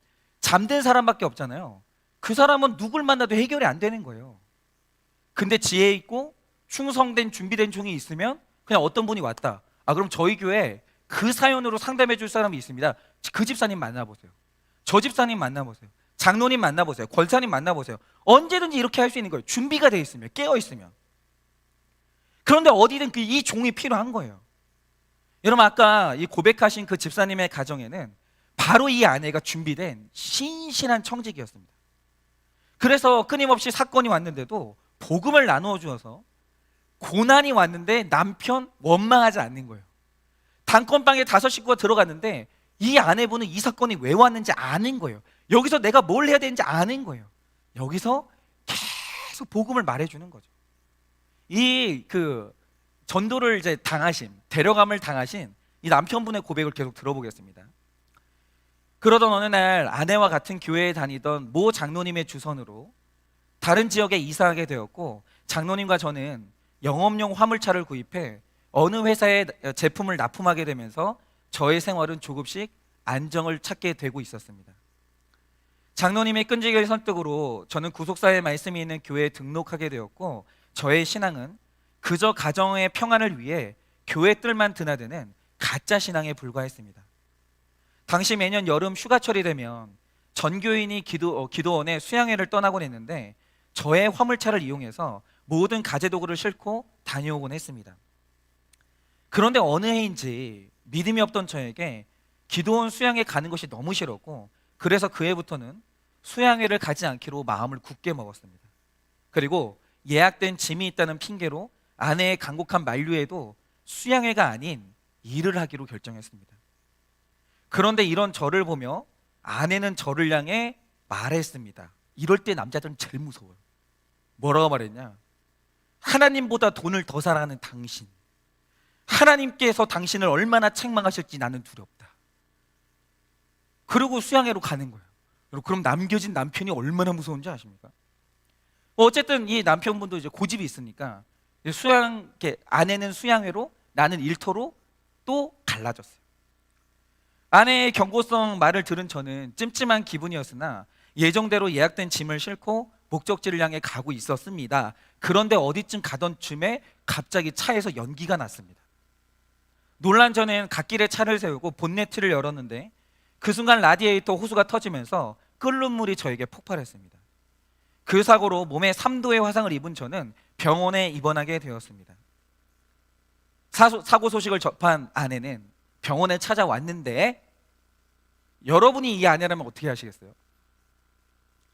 잠든 사람밖에 없잖아요. 그 사람은 누굴 만나도 해결이 안 되는 거예요. 근데 지혜 있고 충성된 준비된 종이 있으면 그냥 어떤 분이 왔다. 그럼 저희 교회에 그 사연으로 상담해 줄 사람이 있습니다. 그 집사님 만나보세요. 저 집사님 만나보세요. 장로님 만나보세요. 권사님 만나보세요. 언제든지 이렇게 할 수 있는 거예요. 준비가 되어 있으면, 깨어 있으면. 그런데 어디든 이 종이 필요한 거예요. 여러분, 아까 이 고백하신 그 집사님의 가정에는 바로 이 아내가 준비된 신실한 청직이었습니다. 그래서 끊임없이 사건이 왔는데도 복음을 나누어 주어서 고난이 왔는데 남편 원망하지 않는 거예요. 단건방에 5식구가 들어갔는데 이 아내분은 이 사건이 왜 왔는지 아는 거예요. 여기서 내가 뭘 해야 되는지 아는 거예요. 여기서 계속 복음을 말해주는 거죠. 이 전도를 이제 데려감을 당하신 이 남편분의 고백을 계속 들어보겠습니다. 그러던 어느 날 아내와 같은 교회에 다니던 모 장로님의 주선으로 다른 지역에 이사하게 되었고, 장로님과 저는 영업용 화물차를 구입해 어느 회사에 제품을 납품하게 되면서 저의 생활은 조금씩 안정을 찾게 되고 있었습니다. 장로님의 끈질긴 설득으로 저는 구속사의 말씀이 있는 교회에 등록하게 되었고, 저의 신앙은 그저 가정의 평안을 위해 교회 뜰만 드나드는 가짜 신앙에 불과했습니다. 당시 매년 여름 휴가철이 되면 전교인이 기도원에 수양회를 떠나곤 했는데 저의 화물차를 이용해서 모든 가재도구를 싣고 다녀오곤 했습니다. 그런데 어느 해인지 믿음이 없던 저에게 기도원 수양회 가는 것이 너무 싫었고, 그래서 그 해부터는 수양회를 가지 않기로 마음을 굳게 먹었습니다. 그리고 예약된 짐이 있다는 핑계로 아내의 간곡한 만류에도 수양회가 아닌 일을 하기로 결정했습니다. 그런데 이런 저를 보며 아내는 저를 향해 말했습니다. 이럴 때 남자들은 제일 무서워요. 뭐라고 말했냐? 하나님보다 돈을 더 사랑하는 당신, 하나님께서 당신을 얼마나 책망하실지 나는 두렵다. 그리고 수양회로 가는 거예요. 그럼 남겨진 남편이 얼마나 무서운지 아십니까? 어쨌든 이 남편분도 이제 고집이 있으니까 아내는 수양회로, 나는 일터로 또 갈라졌어요. 아내의 경고성 말을 들은 저는 찜찜한 기분이었으나 예정대로 예약된 짐을 싣고 목적지를 향해 가고 있었습니다. 그런데 어디쯤 가던 쯤에 갑자기 차에서 연기가 났습니다. 놀란 저는 갓길에 차를 세우고 본네트를 열었는데 그 순간 라디에이터 호수가 터지면서 끓는 물이 저에게 폭발했습니다. 그 사고로 몸에 3도의 화상을 입은 저는 병원에 입원하게 되었습니다. 사고 소식을 접한 아내는 병원에 찾아왔는데, 여러분이 이 아내라면 어떻게 하시겠어요?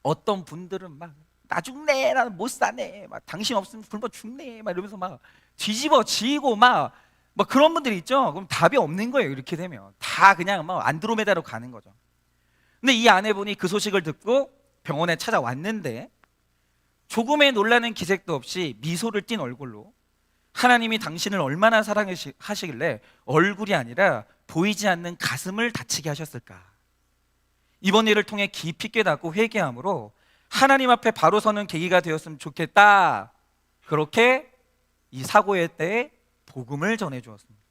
어떤 분들은 막 나 죽네, 나는 못 사네, 막 당신 없으면 굶어 죽네, 막 이러면서 막 뒤집어 지고 막 그런 분들이 있죠. 그럼 답이 없는 거예요. 이렇게 되면 다 그냥 막 안드로메다로 가는 거죠. 근데 이 아내분이 그 소식을 듣고 병원에 찾아왔는데 조금의 놀라는 기색도 없이 미소를 띤 얼굴로 하나님이 당신을 얼마나 사랑하시길래 얼굴이 아니라 보이지 않는 가슴을 다치게 하셨을까? 이번 일을 통해 깊이 깨닫고 회개함으로 하나님 앞에 바로 서는 계기가 되었으면 좋겠다. 그렇게 이 사고의 때에 복음을 전해 주었습니다.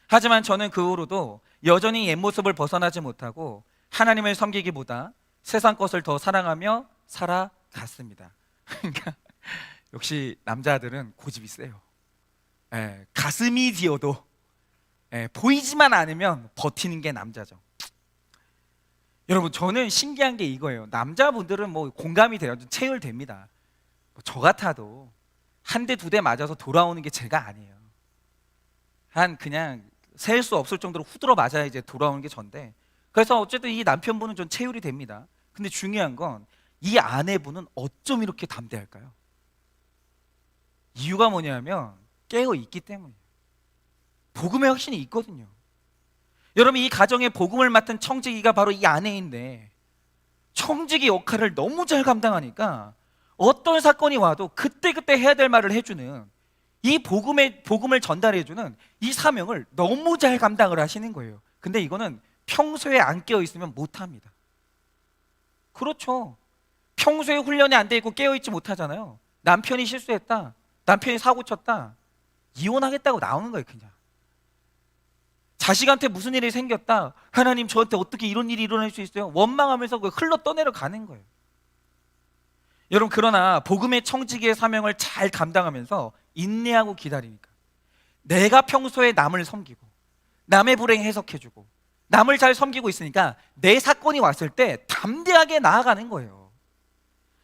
하지만 저는 그 후로도 여전히 옛 모습을 벗어나지 못하고 하나님을 섬기기보다 세상 것을 더 사랑하며 살아갔습니다. 그러니까 역시 남자들은 고집이 세요. 가슴이 뒤어도 보이지만 않으면 버티는 게 남자죠. 여러분, 저는 신기한 게 이거예요. 남자분들은 뭐 공감이 돼요. 체열됩니다. 저 같아도 한 대, 2대 맞아서 돌아오는 게 제가 아니에요. 그냥 셀 수 없을 정도로 후들어 맞아야 이제 돌아오는 게 전데, 그래서 어쨌든 이 남편분은 좀 체율이 됩니다. 근데 중요한 건 이 아내분은 어쩜 이렇게 담대할까요? 이유가 뭐냐면 깨어 있기 때문이에요. 복음의 확신이 있거든요. 여러분, 이 가정의 복음을 맡은 청지기가 바로 이 아내인데 청지기 역할을 너무 잘 감당하니까 어떤 사건이 와도 그때그때 해야 될 말을 해주는, 이 복음을 전달해주는 이 사명을 너무 잘 감당을 하시는 거예요. 근데 이거는 평소에 안 깨어 있으면 못합니다. 그렇죠. 평소에 훈련이 안 돼 있고 깨어 있지 못하잖아요. 남편이 실수했다, 남편이 사고 쳤다, 이혼하겠다고 나오는 거예요. 그냥 자식한테 무슨 일이 생겼다, 하나님 저한테 어떻게 이런 일이 일어날 수 있어요? 원망하면서 흘러 떠내려 가는 거예요. 여러분, 그러나 복음의 청지기의 사명을 잘 감당하면서 인내하고 기다리니까 내가 평소에 남을 섬기고 남의 불행 해석해주고 남을 잘 섬기고 있으니까 내 사건이 왔을 때 담대하게 나아가는 거예요.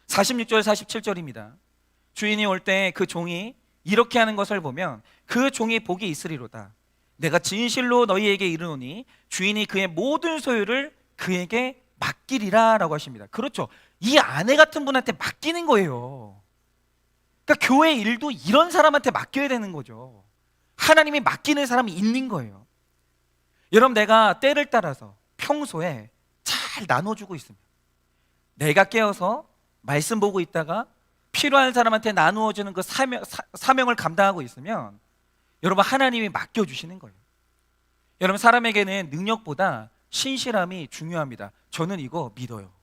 46절 47절입니다. 주인이 올 때 그 종이 이렇게 하는 것을 보면 그 종이 복이 있으리로다. 내가 진실로 너희에게 이르노니 주인이 그의 모든 소유를 그에게 맡기리라 라고 하십니다. 그렇죠. 이 아내 같은 분한테 맡기는 거예요. 그러니까 교회 일도 이런 사람한테 맡겨야 되는 거죠. 하나님이 맡기는 사람이 있는 거예요. 여러분, 내가 때를 따라서 평소에 잘 나눠주고 있으면, 내가 깨어서 말씀 보고 있다가 필요한 사람한테 나누어주는 그 사명을 감당하고 있으면 여러분, 하나님이 맡겨주시는 거예요. 여러분, 사람에게는 능력보다 신실함이 중요합니다. 저는 이거 믿어요.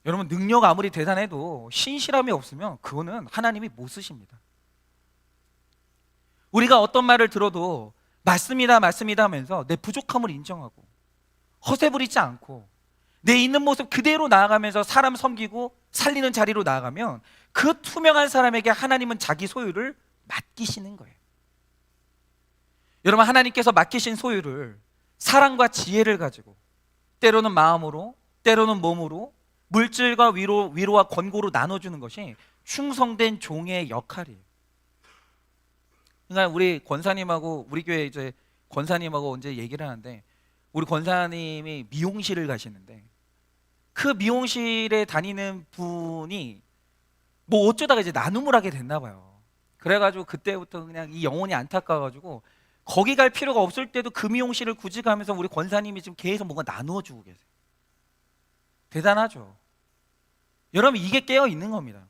여러분, 능력 아무리 대단해도 신실함이 없으면 그거는 하나님이 못 쓰십니다. 우리가 어떤 말을 들어도 맞습니다, 맞습니다 하면서 내 부족함을 인정하고 허세 부리지 않고 내 있는 모습 그대로 나아가면서 사람 섬기고 살리는 자리로 나아가면 그 투명한 사람에게 하나님은 자기 소유를 맡기시는 거예요. 여러분, 하나님께서 맡기신 소유를 사랑과 지혜를 가지고 때로는 마음으로, 때로는 몸으로, 물질과 위로와 권고로 나눠주는 것이 충성된 종의 역할이에요. 그러니까 우리 권사님하고, 우리 교회 이제 권사님하고 언제 얘기를 하는데, 우리 권사님이 미용실을 가시는데 그 미용실에 다니는 분이 뭐 어쩌다가 이제 나눔을 하게 됐나 봐요. 그래가지고 그때부터 그냥 이 영혼이 안타까워가지고 거기 갈 필요가 없을 때도 그 미용실을 굳이 가면서 우리 권사님이 지금 계속 뭔가 나누어 주고 계세요. 대단하죠. 여러분, 이게 깨어 있는 겁니다.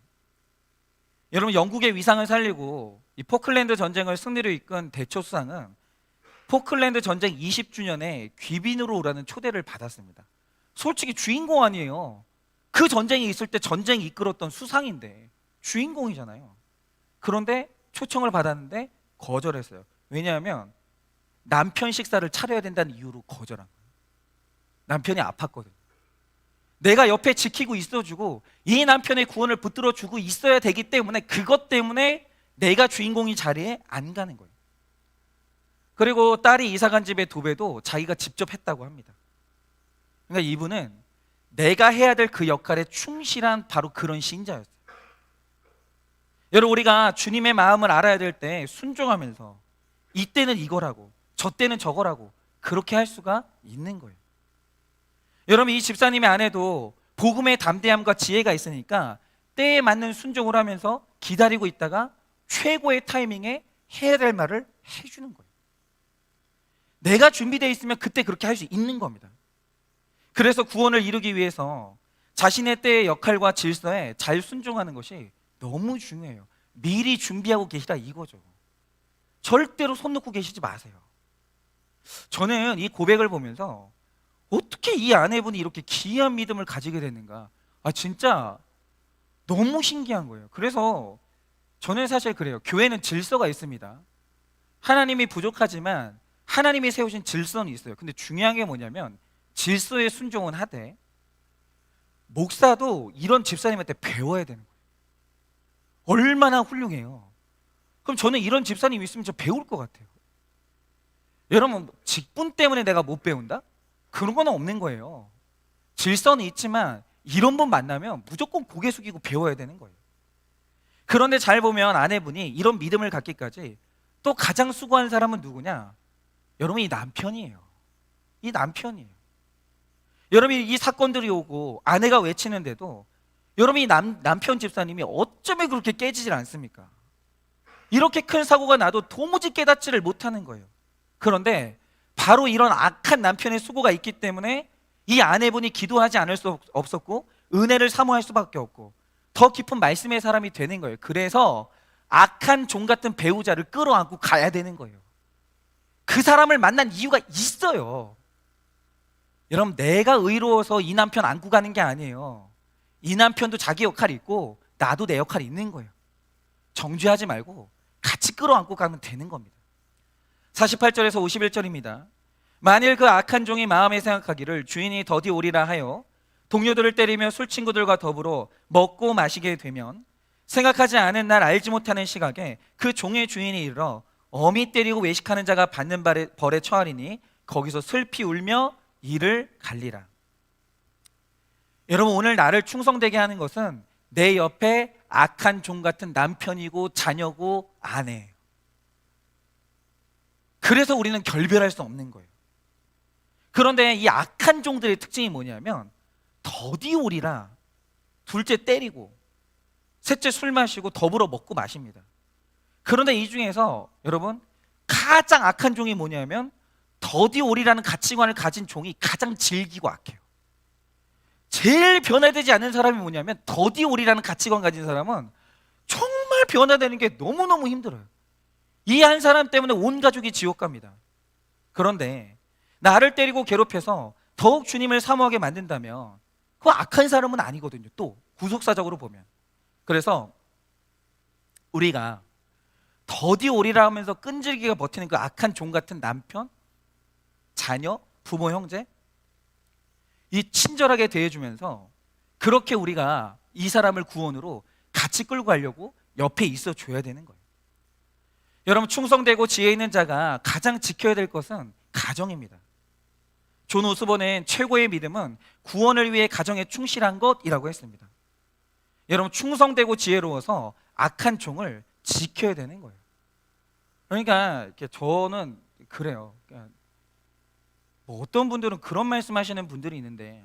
여러분, 영국의 위상을 살리고 이 포클랜드 전쟁을 승리로 이끈 대처수상은 포클랜드 전쟁 20주년에 귀빈으로 오라는 초대를 받았습니다. 솔직히 주인공 아니에요. 그 전쟁이 있을 때 전쟁 이끌었던 수상인데 주인공이잖아요. 그런데 초청을 받았는데 거절했어요. 왜냐하면 남편 식사를 차려야 된다는 이유로 거절한 거예요. 남편이 아팠거든요. 내가 옆에 지키고 있어주고 이 남편의 구원을 붙들어주고 있어야 되기 때문에, 그것 때문에 내가 주인공이 자리에 안 가는 거예요. 그리고 딸이 이사간 집의 도배도 자기가 직접 했다고 합니다. 그러니까 이분은 내가 해야 될 그 역할에 충실한 바로 그런 신자였어요. 여러분, 우리가 주님의 마음을 알아야 될 때 순종하면서 이때는 이거라고 저 때는 저거라고 그렇게 할 수가 있는 거예요. 여러분, 이 집사님의 아내도 복음의 담대함과 지혜가 있으니까 때에 맞는 순종을 하면서 기다리고 있다가 최고의 타이밍에 해야 될 말을 해주는 거예요. 내가 준비되어 있으면 그때 그렇게 할 수 있는 겁니다. 그래서 구원을 이루기 위해서 자신의 때의 역할과 질서에 잘 순종하는 것이 너무 중요해요. 미리 준비하고 계시다 이거죠. 절대로 손 놓고 계시지 마세요. 저는 이 고백을 보면서 어떻게 이 아내분이 이렇게 귀한 믿음을 가지게 됐는가, 진짜 너무 신기한 거예요. 그래서 저는 사실 그래요. 교회는 질서가 있습니다. 하나님이 부족하지만 하나님이 세우신 질서는 있어요. 근데 중요한 게 뭐냐면 질서에 순종은 하되 목사도 이런 집사님한테 배워야 되는 거예요. 얼마나 훌륭해요. 그럼 저는 이런 집사님 있으면 저 배울 것 같아요. 여러분, 직분 때문에 내가 못 배운다? 그런 건 없는 거예요. 질서는 있지만 이런 분 만나면 무조건 고개 숙이고 배워야 되는 거예요. 그런데 잘 보면 아내분이 이런 믿음을 갖기까지 또 가장 수고한 사람은 누구냐? 여러분, 이 남편이에요. 이 남편이에요. 여러분이 이 사건들이 오고 아내가 외치는데도 여러분, 이 남편 집사님이 어쩌면 그렇게 깨지질 않습니까? 이렇게 큰 사고가 나도 도무지 깨닫지를 못하는 거예요. 그런데 바로 이런 악한 남편의 수고가 있기 때문에 이 아내분이 기도하지 않을 수 없었고 은혜를 사모할 수밖에 없고 더 깊은 말씀의 사람이 되는 거예요. 그래서 악한 종 같은 배우자를 끌어안고 가야 되는 거예요. 그 사람을 만난 이유가 있어요. 여러분, 내가 의로워서 이 남편 안고 가는 게 아니에요. 이 남편도 자기 역할이 있고 나도 내 역할이 있는 거예요. 정죄하지 말고 같이 끌어안고 가면 되는 겁니다. 48절에서 51절입니다. 만일 그 악한 종이 마음에 생각하기를 주인이 더디 오리라 하여 동료들을 때리며 술 친구들과 더불어 먹고 마시게 되면 생각하지 않은 날 알지 못하는 시각에 그 종의 주인이 이르러 어미 때리고 외식하는 자가 받는 벌에 처하리니 거기서 슬피 울며 이를 갈리라. 여러분, 오늘 나를 충성되게 하는 것은 내 옆에 악한 종 같은 남편이고 자녀고 아내예요. 그래서 우리는 결별할 수 없는 거예요. 그런데 이 악한 종들의 특징이 뭐냐면 더디 오리라, 둘째 때리고 셋째 술 마시고 더불어 먹고 마십니다. 그런데 이 중에서 여러분, 가장 악한 종이 뭐냐면 더디 오리라는 가치관을 가진 종이 가장 질기고 악해요. 제일 변화되지 않는 사람이 뭐냐면 더디 오리라는 가치관 가진 사람은 정말 변화되는 게 너무너무 힘들어요. 이 한 사람 때문에 온 가족이 지옥 갑니다. 그런데 나를 때리고 괴롭혀서 더욱 주님을 사모하게 만든다면 그 악한 사람은 아니거든요. 또 구속사적으로 보면. 그래서 우리가 더디 오리라 하면서 끈질기게 버티는 그 악한 종 같은 남편, 자녀, 부모, 형제, 이 친절하게 대해주면서 그렇게 우리가 이 사람을 구원으로 같이 끌고 가려고 옆에 있어 줘야 되는 거예요. 여러분, 충성되고 지혜 있는 자가 가장 지켜야 될 것은 가정입니다. 존 오스본은 최고의 믿음은 구원을 위해 가정에 충실한 것이라고 했습니다. 여러분, 충성되고 지혜로워서 악한 종을 지켜야 되는 거예요. 그러니까 저는 그래요. 뭐 어떤 분들은 그런 말씀하시는 분들이 있는데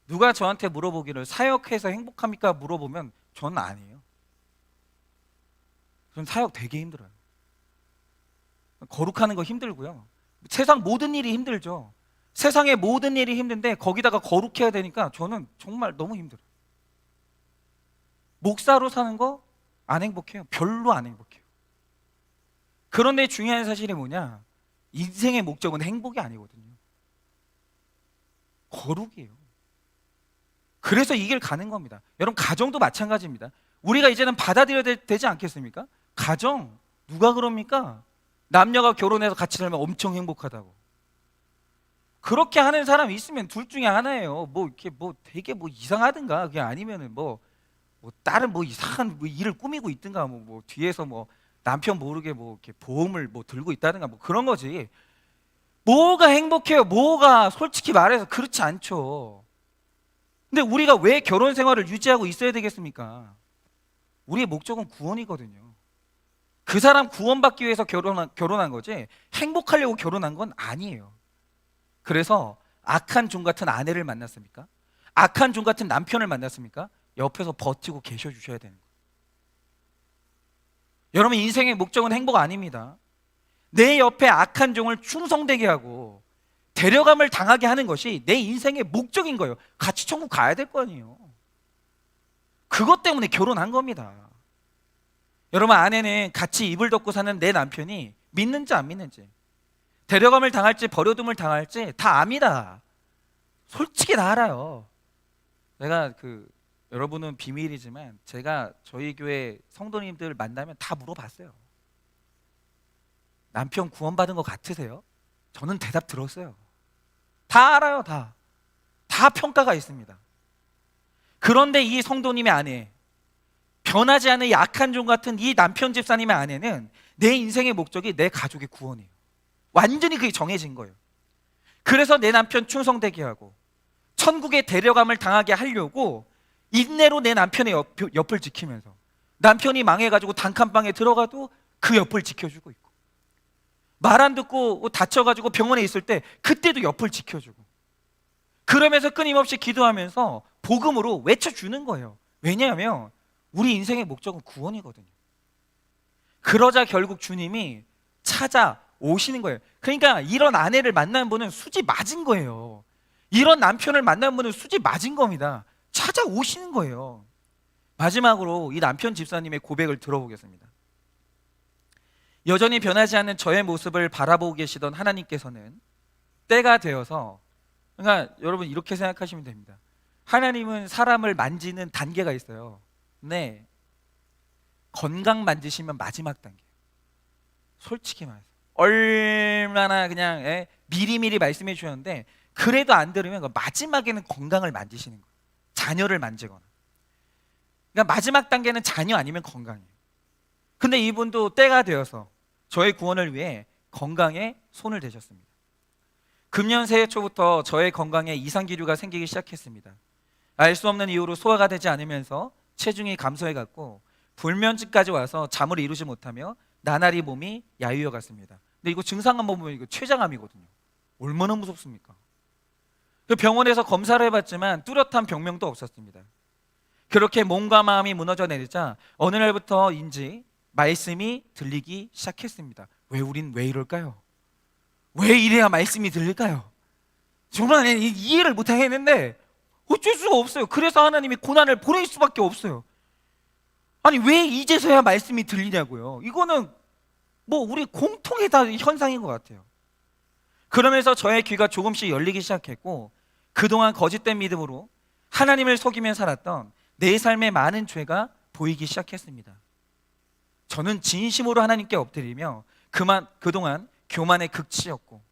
누가 저한테 물어보기를 사역해서 행복합니까? 물어보면 저는 아니에요. 저는 사역 되게 힘들어요. 거룩하는 거 힘들고요. 세상 모든 일이 힘들죠. 세상의 모든 일이 힘든데 거기다가 거룩해야 되니까 저는 정말 너무 힘들어요. 목사로 사는 거 안 행복해요. 별로 안 행복해요. 그런데 중요한 사실이 뭐냐? 인생의 목적은 행복이 아니거든요. 거룩이에요. 그래서 이 길 가는 겁니다. 여러분, 가정도 마찬가지입니다. 우리가 이제는 받아들여야 되지 않겠습니까? 가정, 누가 그럽니까? 남녀가 결혼해서 같이 살면 엄청 행복하다고. 그렇게 하는 사람이 있으면 둘 중에 하나예요. 뭐 이렇게 뭐 되게 뭐 이상하든가, 그게 아니면은 뭐 다른 뭐 이상한 뭐 일을 꾸미고 있든가, 뭐 뒤에서 뭐 남편 모르게 뭐 이렇게 보험을 뭐 들고 있다든가 뭐 그런 거지. 뭐가 행복해요? 뭐가, 솔직히 말해서 그렇지 않죠. 근데 우리가 왜 결혼 생활을 유지하고 있어야 되겠습니까? 우리의 목적은 구원이거든요. 그 사람 구원받기 위해서 결혼한 거지 행복하려고 결혼한 건 아니에요. 그래서 악한 종 같은 아내를 만났습니까? 악한 종 같은 남편을 만났습니까? 옆에서 버티고 계셔 주셔야 되는 거예요. 여러분, 인생의 목적은 행복 아닙니다. 내 옆에 악한 종을 충성되게 하고 데려감을 당하게 하는 것이 내 인생의 목적인 거예요. 같이 천국 가야 될 거 아니에요. 그것 때문에 결혼한 겁니다. 여러분, 아내는 같이 이불 덮고 사는 내 남편이 믿는지 안 믿는지, 데려감을 당할지 버려둠을 당할지 다 압니다. 솔직히 다 알아요. 내가 여러분은 비밀이지만 제가 저희 교회 성도님들 만나면 다 물어봤어요. 남편 구원받은 것 같으세요? 저는 대답 들었어요. 다 알아요. 다 평가가 있습니다. 그런데 이 성도님의 아내, 변하지 않은 약한 종 같은 이 남편 집사님의 아내는 내 인생의 목적이 내 가족의 구원이에요. 완전히 그게 정해진 거예요. 그래서 내 남편 충성되게 하고 천국에 데려감을 당하게 하려고 인내로 내 남편의 옆을 지키면서, 남편이 망해가지고 단칸방에 들어가도 그 옆을 지켜주고 있고, 말 안 듣고 다쳐가지고 병원에 있을 때 그때도 옆을 지켜주고, 그러면서 끊임없이 기도하면서 복음으로 외쳐주는 거예요. 왜냐하면 우리 인생의 목적은 구원이거든요. 그러자 결국 주님이 찾아오시는 거예요. 그러니까 이런 아내를 만난 분은 수지 맞은 거예요. 이런 남편을 만난 분은 수지 맞은 겁니다. 찾아오시는 거예요. 마지막으로 이 남편 집사님의 고백을 들어보겠습니다. 여전히 변하지 않는 저의 모습을 바라보고 계시던 하나님께서는 때가 되어서, 그러니까 여러분 이렇게 생각하시면 됩니다. 하나님은 사람을 만지는 단계가 있어요. 네, 건강 만지시면 마지막 단계. 솔직히 말해서 얼마나 그냥 미리미리 말씀해 주셨는데 그래도 안 들으면 마지막에는 건강을 만지시는 거예요. 자녀를 만지거나. 그러니까 마지막 단계는 자녀 아니면 건강이에요. 근데 이분도 때가 되어서 저의 구원을 위해 건강에 손을 대셨습니다. 금년 새해 초부터 저의 건강에 이상기류가 생기기 시작했습니다. 알 수 없는 이유로 소화가 되지 않으면서 체중이 감소해갔고 불면증까지 와서 잠을 이루지 못하며 나날이 몸이 야유어 갔습니다. 근데 이거 증상 한번 보면 이거 췌장암이거든요. 얼마나 무섭습니까? 그 병원에서 검사를 해봤지만 뚜렷한 병명도 없었습니다. 그렇게 몸과 마음이 무너져 내리자 어느 날부터인지 말씀이 들리기 시작했습니다. 우린 왜 이럴까요? 왜 이래야 말씀이 들릴까요? 정말 이해를 못하겠는데 어쩔 수가 없어요. 그래서 하나님이 고난을 보낼 수밖에 없어요. 아니 왜 이제서야 말씀이 들리냐고요. 이거는 뭐 우리 공통의 다 현상인 것 같아요. 그러면서 저의 귀가 조금씩 열리기 시작했고 그동안 거짓된 믿음으로 하나님을 속이며 살았던 내 삶의 많은 죄가 보이기 시작했습니다. 저는 진심으로 하나님께 엎드리며 그동안 교만의 극치였고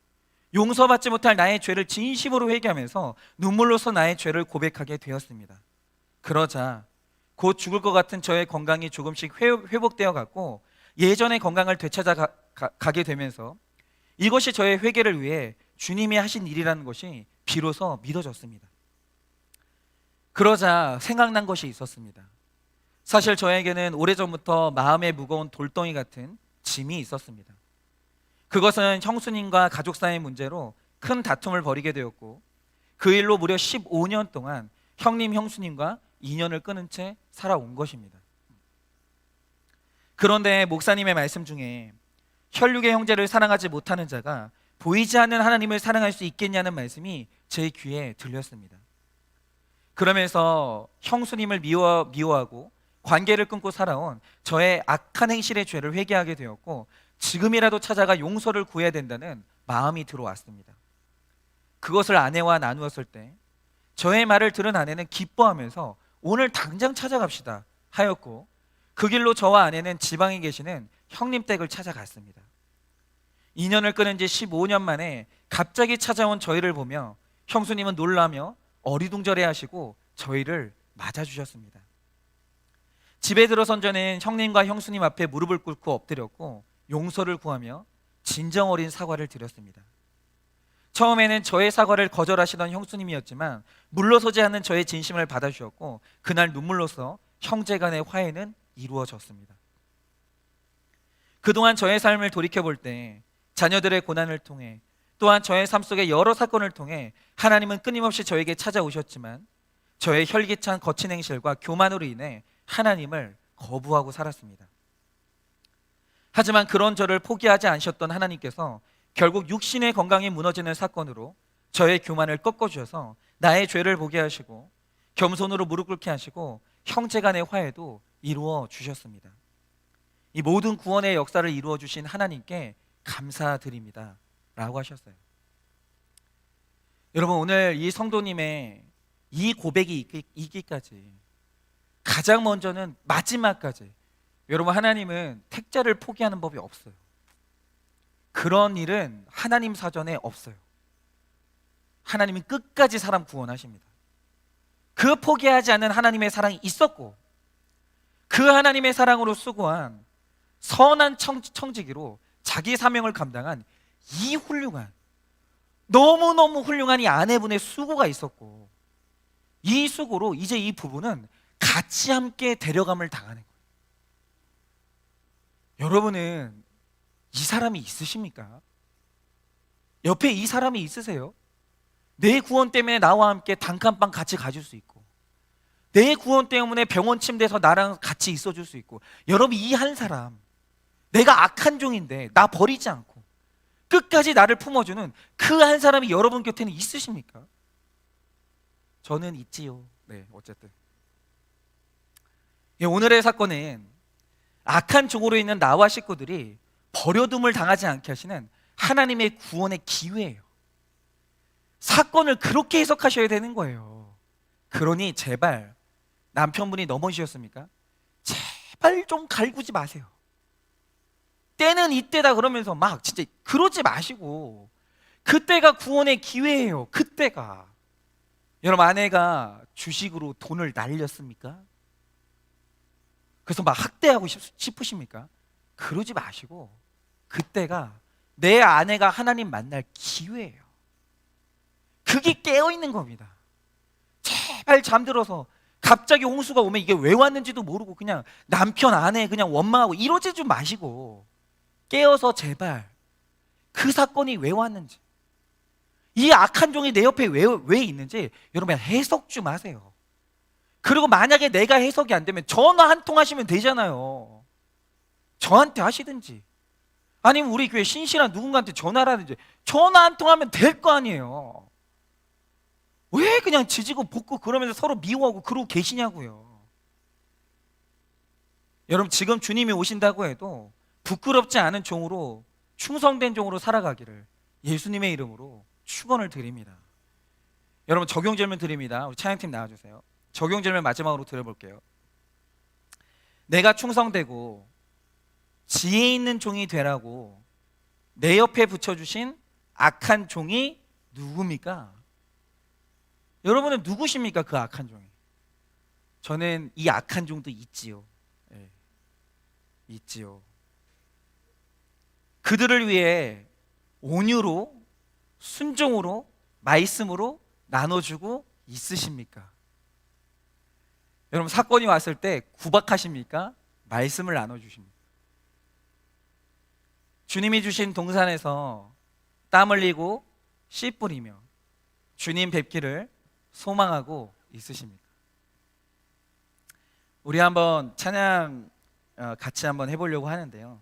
용서받지 못할 나의 죄를 진심으로 회개하면서 눈물로써 나의 죄를 고백하게 되었습니다. 그러자 곧 죽을 것 같은 저의 건강이 조금씩 회복되어 갔고 예전의 건강을 되찾아가게 되면서 이것이 저의 회개를 위해 주님이 하신 일이라는 것이 비로소 믿어졌습니다. 그러자 생각난 것이 있었습니다. 사실 저에게는 오래전부터 마음에 무거운 돌덩이 같은 짐이 있었습니다. 그것은 형수님과 가족 사이의 문제로 큰 다툼을 벌이게 되었고 그 일로 무려 15년 동안 형수님과 인연을 끊은 채 살아온 것입니다. 그런데 목사님의 말씀 중에 혈육의 형제를 사랑하지 못하는 자가 보이지 않는 하나님을 사랑할 수 있겠냐는 말씀이 제 귀에 들렸습니다. 그러면서 형수님을 미워하고 관계를 끊고 살아온 저의 악한 행실의 죄를 회개하게 되었고 지금이라도 찾아가 용서를 구해야 된다는 마음이 들어왔습니다. 그것을 아내와 나누었을 때 저의 말을 들은 아내는 기뻐하면서 오늘 당장 찾아갑시다 하였고 그 길로 저와 아내는 지방에 계시는 형님 댁을 찾아갔습니다. 인연을 끊은 지 15년 만에 갑자기 찾아온 저희를 보며 형수님은 놀라며 어리둥절해 하시고 저희를 맞아주셨습니다. 집에 들어선 저는 형님과 형수님 앞에 무릎을 꿇고 엎드렸고 용서를 구하며 진정 어린 사과를 드렸습니다. 처음에는 저의 사과를 거절하시던 형수님이었지만 물러서지 않는 저의 진심을 받아주셨고 그날 눈물로써 형제 간의 화해는 이루어졌습니다. 그동안 저의 삶을 돌이켜볼 때 자녀들의 고난을 통해 또한 저의 삶 속의 여러 사건을 통해 하나님은 끊임없이 저에게 찾아오셨지만 저의 혈기찬 거친 행실과 교만으로 인해 하나님을 거부하고 살았습니다. 하지만 그런 저를 포기하지 않으셨던 하나님께서 결국 육신의 건강이 무너지는 사건으로 저의 교만을 꺾어주셔서 나의 죄를 보게 하시고 겸손으로 무릎 꿇게 하시고 형제 간의 화해도 이루어 주셨습니다. 이 모든 구원의 역사를 이루어 주신 하나님께 감사드립니다 라고 하셨어요. 여러분 오늘 이 성도님의 이 고백이 있기까지 가장 먼저는 마지막까지 여러분 하나님은 택자를 포기하는 법이 없어요. 그런 일은 하나님 사전에 없어요. 하나님은 끝까지 사람 구원하십니다. 그 포기하지 않는 하나님의 사랑이 있었고 그 하나님의 사랑으로 수고한 선한 청지기로 자기 사명을 감당한 이 훌륭한 너무너무 훌륭한 이 아내분의 수고가 있었고 이 수고로 이제 이 부부는 같이 함께 데려감을 당하는 거예요. 여러분은 이 사람이 있으십니까? 옆에 이 사람이 있으세요? 내 구원 때문에 나와 함께 단칸방 같이 가질 수 있고 내 구원 때문에 병원 침대에서 나랑 같이 있어줄 수 있고 여러분 이 한 사람 내가 악한 종인데 나 버리지 않고 끝까지 나를 품어주는 그 한 사람이 여러분 곁에는 있으십니까? 저는 있지요. 네, 어쨌든 오늘의 사건은 악한 종으로 있는 나와 식구들이 버려둠을 당하지 않게 하시는 하나님의 구원의 기회예요. 사건을 그렇게 해석하셔야 되는 거예요. 그러니 제발 남편분이 넘어지셨습니까? 제발 좀 갈구지 마세요. 때는 이때다 그러면서 막 진짜 그러지 마시고, 그때가 구원의 기회예요. 그때가. 여러분, 아내가 주식으로 돈을 날렸습니까? 그래서 막 학대하고 싶으십니까? 그러지 마시고 그때가 내 아내가 하나님 만날 기회예요. 그게 깨어있는 겁니다. 제발 잠들어서 갑자기 홍수가 오면 이게 왜 왔는지도 모르고 그냥 남편 아내 그냥 원망하고 이러지 좀 마시고, 깨어서 제발 그 사건이 왜 왔는지, 이 악한 종이 내 옆에 왜 있는지 여러분 해석 좀 하세요. 그리고 만약에 내가 해석이 안 되면 전화 한 통 하시면 되잖아요. 저한테 하시든지 아니면 우리 교회 신실한 누군가한테 전화를 하든지 전화 한 통 하면 될 거 아니에요. 왜 그냥 지지고 볶고 그러면서 서로 미워하고 그러고 계시냐고요. 여러분, 지금 주님이 오신다고 해도 부끄럽지 않은 종으로, 충성된 종으로 살아가기를 예수님의 이름으로 축원을 드립니다. 여러분, 적용 질문 드립니다. 우리 찬양팀 나와주세요. 적용 질문 마지막으로 드려볼게요. 내가 충성되고 지혜 있는 종이 되라고 내 옆에 붙여주신 악한 종이 누굽니까? 여러분은 누구십니까? 그 악한 종이. 저는 이 악한 종도 있지요. 네, 있지요. 그들을 위해 온유로, 순종으로, 말씀으로 나눠주고 있으십니까? 여러분, 사건이 왔을 때 구박하십니까? 말씀을 나눠주십니까? 주님이 주신 동산에서 땀 흘리고 씨 뿌리며 주님 뵙기를 소망하고 있으십니까? 우리 한번 찬양 같이 한번 해보려고 하는데요.